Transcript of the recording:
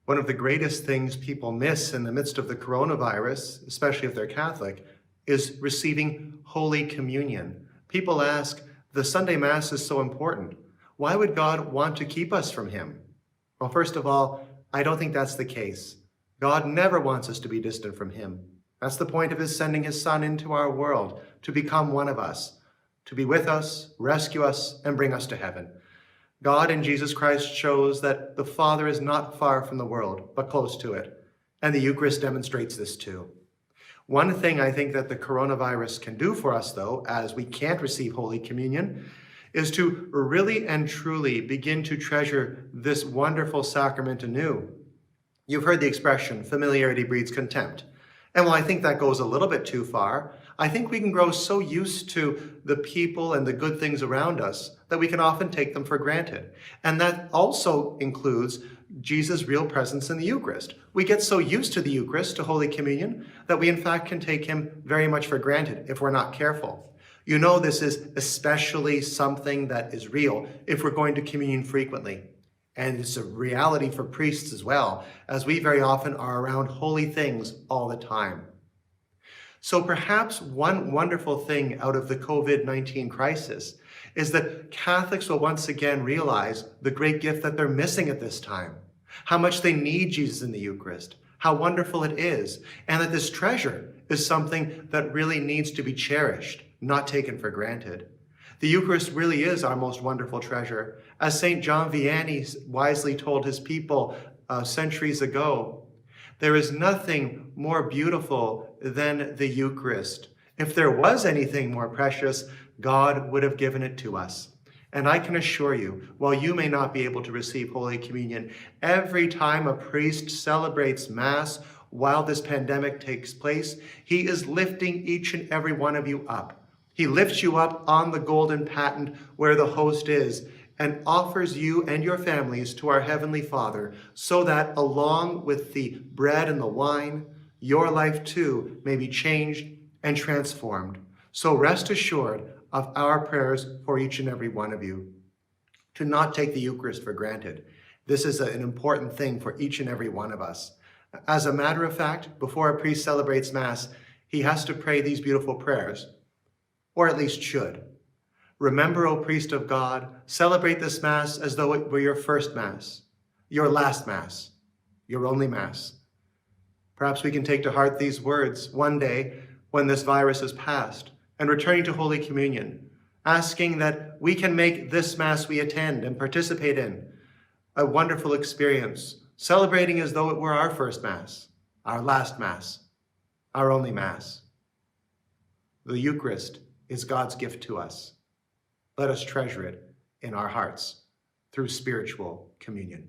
One of the greatest things people miss in the midst of the coronavirus, especially if they're Catholic, is receiving Holy Communion. People ask, the Sunday Mass is so important. Why would God want to keep us from him? Well, first of all, I don't think that's the case. God never wants us to be distant from him. That's the point of his sending his Son into our world, to become one of us, to be with us, rescue us, and bring us to heaven. God in Jesus Christ shows that the Father is not far from the world, but close to it. And the Eucharist demonstrates this too. One thing I think that the coronavirus can do for us, though, as we can't receive Holy Communion, is to really and truly begin to treasure this wonderful sacrament anew. You've heard the expression, familiarity breeds contempt. And while I think that goes a little bit too far, I think we can grow so used to the people and the good things around us that we can often take them for granted. And that also includes Jesus' real presence in the Eucharist. We get so used to the Eucharist, to Holy Communion, that we in fact can take him very much for granted if we're not careful. You know, this is especially something that is real if we're going to communion frequently. And it's a reality for priests as well, as we very often are around holy things all the time. So perhaps one wonderful thing out of the COVID-19 crisis is that Catholics will once again realize the great gift that they're missing at this time, how much they need Jesus in the Eucharist, how wonderful it is, and that this treasure is something that really needs to be cherished, not taken for granted. The Eucharist really is our most wonderful treasure. As St. John Vianney wisely told his people centuries ago, there is nothing more beautiful than the Eucharist. If there was anything more precious, God would have given it to us. And I can assure you, while you may not be able to receive Holy Communion, every time a priest celebrates Mass while this pandemic takes place, he is lifting each and every one of you up. He lifts you up on the golden patent where the host is and offers you and your families to our Heavenly Father so that along with the bread and the wine, your life too may be changed and transformed. So rest assured of our prayers for each and every one of you. To not take the Eucharist for granted. This is an important thing for each and every one of us. As a matter of fact, before a priest celebrates Mass, he has to pray these beautiful prayers, or at least should. Remember, O priest of God, celebrate this Mass as though it were your first Mass, your last Mass, your only Mass. Perhaps we can take to heart these words one day when this virus is past and returning to Holy Communion, asking that we can make this Mass we attend and participate in a wonderful experience, celebrating as though it were our first Mass, our last Mass, our only Mass. The Eucharist is God's gift to us. Let us treasure it in our hearts through spiritual communion.